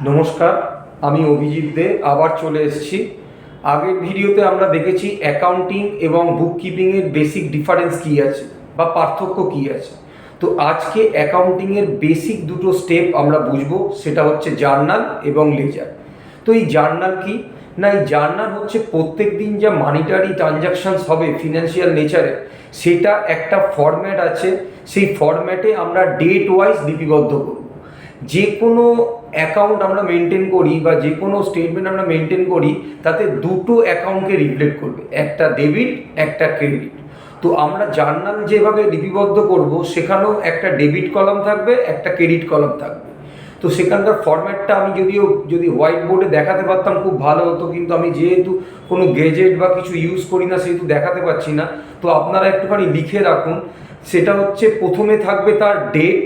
নমস্কার, আমি অভিজিৎ দে আবার চলে এসেছি। আগের ভিডিওতে আমরা দেখেছি অ্যাকাউন্টিং এবং বুককিপিংয়ের বেসিক ডিফারেন্স কী আছে বা পার্থক্য কী আছে। তো আজকে অ্যাকাউন্টিংয়ের বেসিক দুটো স্টেপ আমরা বুঝবো, সেটা হচ্ছে জার্নাল এবং লেজার। তো এই জার্নাল কি না, এই জার্নাল হচ্ছে প্রত্যেক দিন যা মানিটারি ট্রানজাকশানস হবে ফিনান্সিয়াল নেচারে, সেটা একটা ফরম্যাট আছে। সেই ফরম্যাটে আমরা ডেট ওয়াইজ লিপিবদ্ধ করব। যে কোনো অ্যাকাউন্ট আমরা মেনটেন করি বা যে কোনো স্টেটমেন্ট আমরা মেনটেন করি, তাতে দুটো অ্যাকাউন্টকে রিফ্লেক্ট করবে, একটা ডেবিট একটা ক্রেডিট। তো আমরা জার্নাল যেভাবে লিপিবদ্ধ করব, সেখানেও একটা ডেবিট কলাম থাকবে, একটা ক্রেডিট কলাম থাকবে। তো সেখানকার ফরম্যাটটা আমি যদি হোয়াইট বোর্ডে দেখাতে পারতাম খুব ভালো হতো, কিন্তু আমি যেহেতু কোনো গেজেট বা কিছু ইউজ করি না, সেহেতু দেখাতে পারছি না। তো আপনারা একটুখানি লিখে রাখুন। সেটা হচ্ছে, প্রথমে থাকবে তার ডেট,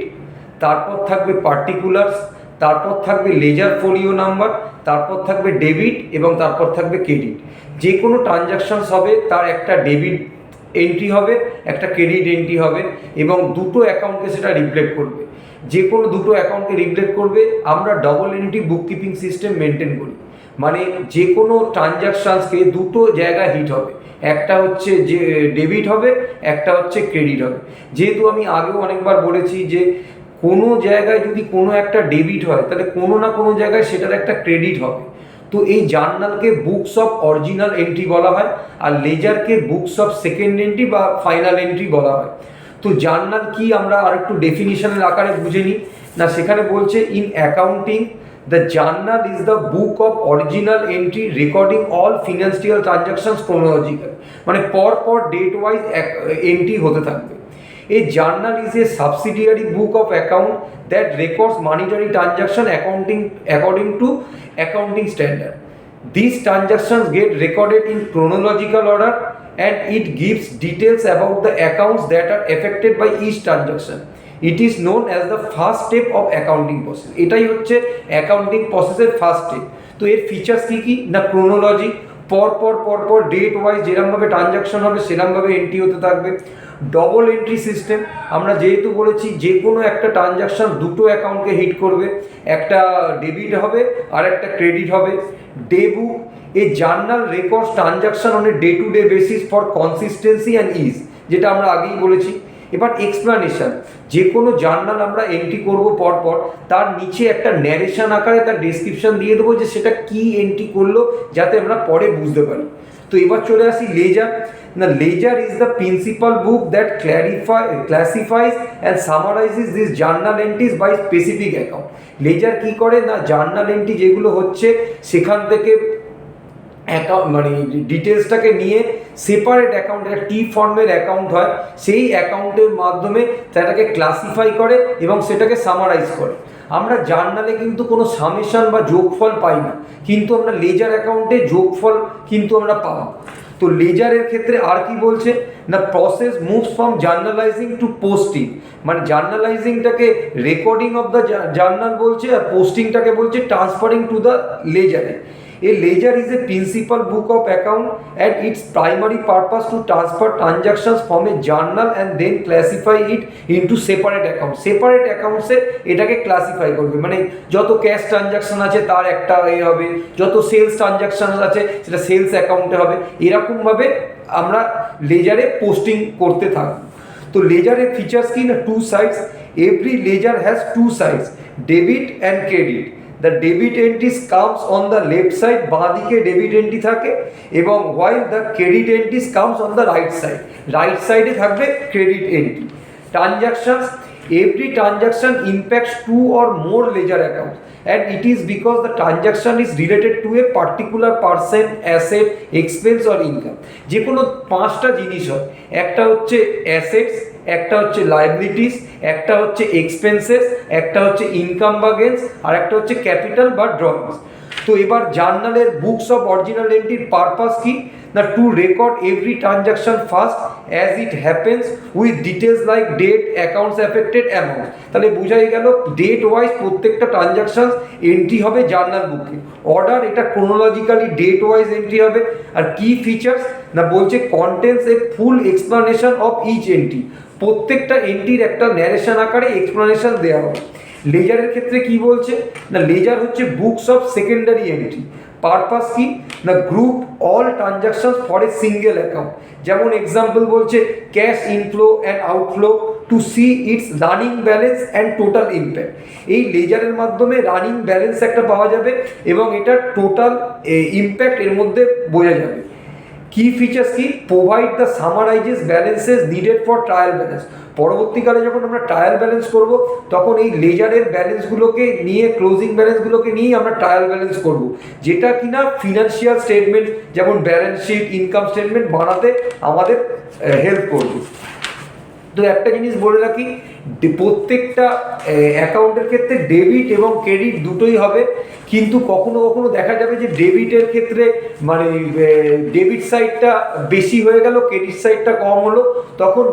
তারপর থাকবে পার্টিকুলার্স, তারপর থাকবে লেজার ফোলিও নাম্বার, তারপর থাকবে ডেবিট এবং তারপর থাকবে ক্রেডিট। যে কোনো ট্রানজাকশানস হবে তার একটা ডেবিট এন্ট্রি হবে, একটা ক্রেডিট এন্ট্রি হবে এবং দুটো অ্যাকাউন্টকে সেটা রিফ্লেক্ট করবে। যে কোনো দুটো অ্যাকাউন্টকে রিফ্লেক্ট করবে। আমরা double entry bookkeeping system maintain করি, মানে যে কোনো ট্রানজাকশানসকে দুটো জায়গায় হিট হবে, একটা হচ্ছে যে ডেবিট হবে, একটা হচ্ছে ক্রেডিট হবে। যেহেতু আমি আগেও অনেকবার বলেছি যে কোনো জায়গায় যদি কোনো একটা ডেবিট হয়, তাহলে কোনো না কোনো জায়গায় সেটার একটা ক্রেডিট হবে। তো এই জার্নালকে বুকস অফ অরিজিনাল এন্ট্রি বলা হয়, আর লেজারকে বুকস অফ সেকেন্ড এন্ট্রি বা ফাইনাল এন্ট্রি বলা হয়। তো জার্নাল কি আমরা আর একটু ডেফিনিশনের আকারে বুঝে নিই। না, সেখানে বলছে, in accounting the journal is the book of original entry recording all financial transactions chronological, মানে পর পর ডেট ওয়াইজ এন্ট্রি হতে থাকবে। A journal is a subsidiary book of account that records monetary transaction according to accounting standard. These transactions get recorded in chronological order and it gives details about the accounts that are affected by each transaction. It is known as the first step of accounting process. এটাই হচ্ছে accounting প্রসেসের first step. তো এর features কী কী না, chronology, পর date wise যেরকমভাবে transaction হবে সেরকমভাবে এন্ট্রি হতে থাকবে। ডবল এন্ট্রি সিস্টেম, আমরা যেহেতু বলেছি যে কোনো একটা ট্রানজাকশন দুটো অ্যাকাউন্টকে হিট করবে, একটা ডেবিট হবে আর একটা ক্রেডিট হবে। Day book, a journal records transaction on a day to day basis for consistency and ease, যেটা আমরা আগেই বলেছি। এবার এক্সপ্লানেশন, যে কোনো জার্নাল আমরা এন্ট্রি করব পরপর, তার নিচে একটা ন্যারেশন আকারে তার ডেসক্রিপশন দিয়ে দেবো যে সেটা কি এন্ট্রি করলো, যাতে আমরা পরে বুঝতে পারি। তো এবার চলে আসি লেজার। না, ledger is the principal book that classifies and summarizes this journal entries by specific account. Ledger কী করে না, জার্নাল এন্ট্রি যেগুলো হচ্ছে সেখান থেকে অ্যাকাউন্ট মানে ডিটেলসটাকে নিয়ে সেপারেট অ্যাকাউন্ট, একটা টি ফর্মের অ্যাকাউন্ট হয়, সেই অ্যাকাউন্টের মাধ্যমে সেটাকে ক্লাসিফাই করে এবং সেটাকে সামারাইজ করে। আমরা জার্নালে কিন্তু কোনো সামেশন বা যোগফল পাই না, কিন্তু আমরা লেজার অ্যাকাউন্টে যোগফল কিন্তু আমরা পাবো। তো লেজারের ক্ষেত্রে আর কি বলছে না, process moves from journalizing to posting, মানে জার্নালাইজিংটাকে রেকর্ডিং অফ দ্য জার্নাল বলছে, আর পোস্টিংটাকে বলছে ট্রান্সফারিং টু দ্য লেজারে। A ledger is a principal book of account and its primary purpose to transfer transactions from a journal and then classify it into separate accounts. Separate accounts এ এটাকে classify করবে, মানে যত cash transaction আছে তার একটা হবে, যত সেলস ট্রানজাকশন আছে সেটা সেলস অ্যাকাউন্টে হবে। এরকমভাবে আমরা লেজারে পোস্টিং করতে থাকবো। তো লেজারের ফিচার্স কি না, two sides, every ledger has two sides, debit and credit. The debit entries comes on the left side, বাঁ দিকে ডেবিট এন্ট্রি থাকে, এবং while the credit entries comes on the right side, right সাইডে থাকবে credit entry. Transactions, every transaction impacts two or more ledger accounts and it is because the transaction is related to a particular person, asset, expense or income. যে কোনো পাঁচটা জিনিস হয়, একটা হচ্ছে assets, একটা হচ্ছে লাইবিলিটিস, একটা হচ্ছে এক্সপেন্সেস, একটা হচ্ছে ইনকাম বা গেন্স, আর একটা হচ্ছে ক্যাপিটাল বা ড্রয়িংস। তো এবার জার্নালের বুকস অফ অরিজিনাল এন্ট্রির পারপাস কি না, to record every transaction first as it happens with details like date, accounts affected, amount. তাহলে বোঝাই গেল ডেট ওয়াইজ প্রত্যেকটা ট্রানজাকশন এন্ট্রি হবে জার্নাল বুকে। অর্ডার, এটা ক্রোনোলজিক্যালি ডেট ওয়াইজ এন্ট্রি হবে। আর কি ফিচার্স না, বলছে contents a full explanation of each entry, প্রত্যেকটা এন্ট্রির একটা ন্যারেশন আকারে এক্সপ্লানেশন দেওয়া হবে। লেজারের ক্ষেত্রে কি বলছে না, লেজার হচ্ছে books of secondary entry. Purpose কি না, group all transaction for a single account. যেমন এক্সাম্পল বলছে cash inflow and outflow to see its running balance and total impact. এই লেজারের মাধ্যমে রানিং ব্যালেন্স একটা পাওয়া যাবে এবং এটা টোটাল ইম্প্যাক্ট এর মধ্যে বোঝা যাবে। কি ফিচার্স কি, provide the summarizes balances needed for trial balance. পরবর্তীকালে যখন আমরা ট্রায়াল ব্যালেন্স করব তখন এই লেজারের ব্যালেন্সগুলোকে নিয়ে, ক্লোজিং ব্যালেন্সগুলোকে নিয়েই আমরা ট্রায়াল ব্যালেন্স করব, যেটা কিনা ফিনান্সিয়াল স্টেটমেন্ট যেমন ব্যালেন্স শিট, ইনকাম স্টেটমেন্ট বানাতে আমাদের হেল্প করবে। তো একটা জিনিস বলে রাখি, প্রত্যেকটা অ্যাকাউন্টের ক্ষেত্রে ডেবিট এবং ক্রেডিট দুটোই হবে, কিন্তু কখনো কখনো দেখা যাবে যে ডেবিটের ক্ষেত্রে মানে ডেবিট সাইডটা বেশি হয়ে গেল, ক্রেডিট সাইডটা কম হলো, তখন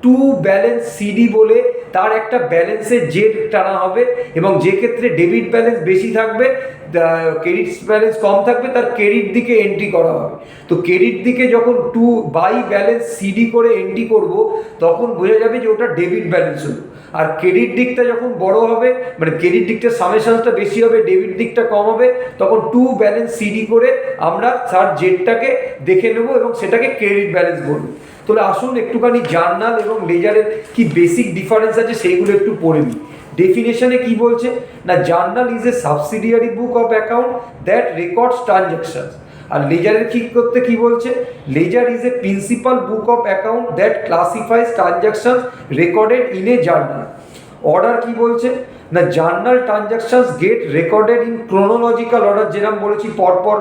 টু ব্যালেন্স সিডি বলে তার একটা ব্যালেন্সের জেড টানা হবে, এবং যে ক্ষেত্রে ডেবিট ব্যালেন্স বেশি থাকবে, ক্রেডিট ব্যালেন্স কম থাকবে, তার ক্রেডিট দিকে এন্ট্রি করা হবে। তো ক্রেডিট দিকে যখন টু বাই ব্যালেন্স সিডি করে এন্ট্রি করব তখন বোঝা যাবে যে ওটা ডেবিট ব্যালেন্স হলো। আর ক্রেডিট দিকটা যখন বড় হবে, মানে ক্রেডিট দিকটা সামেশনসটা বেশি হবে, ডেবিট দিকটা কম হবে, তখন টু ব্যালেন্স সিডি করে আমরা তার জেডটাকে দেখে নেব এবং সেটাকে ক্রেডিট ব্যালেন্স বলবো। তাহলে আসুন একটুখানি জার্নাল এবং লেজারের কি বেসিক ডিফারেন্স আছে সেইগুলো একটু পড়ে নিই। ডেফিনেশনে কি বলছে না, journal is a subsidiary book of account that records transactions. আর লেজারের কি করতে কি বলছে, ledger is a principal book of account that classifies transactions recorded in a journal. Order কি বলছে না, journal transactions get recorded in chronological order, যেরকম বলেছি পরপর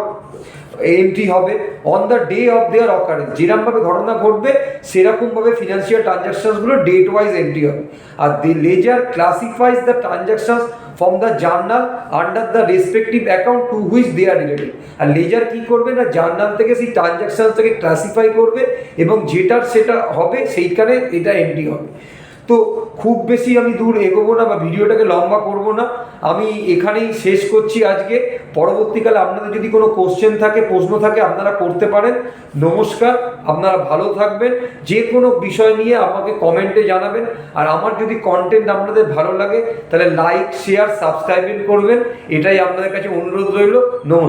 এন্ট্রি হবে on the day of their occurrence, যেরকমভাবে ঘটনা ঘটবে সেরকমভাবে ফিনান্সিয়াল ট্রানজ্যাকশনসগুলো ডেট ওয়াইজ এন্ট্রি হবে। আর the ledger ক্লাসিফাইজ the transactions from the journal under the respective account to which they are related. আর লেজার কি করবে না, জার্নাল থেকে সেই ট্রানজ্যাকশনসটাকে ক্লাসিফাই করবে এবং যেটার সেটা হবে সেইখানে এটা এন্ট্রি হবে। তো খুব বেশি আমি দূর এগোবো না বা ভিডিওটাকে লম্বা করব না, আমি এখানেই শেষ করছি আজকে। পরবর্তীকালে আপনাদের যদি কোনো কোশ্চেন থাকে, প্রশ্ন থাকে, আপনারা করতে পারেন। নমস্কার, আপনারা ভালো থাকবেন। যে কোনো বিষয় নিয়ে আমাকে কমেন্টে জানাবেন। আর আমার যদি কন্টেন্ট আপনাদের ভালো লাগে তাহলে লাইক, শেয়ার, সাবস্ক্রাইব করবেন, এটাই আপনাদের কাছে অনুরোধ রইল। নমস্কার।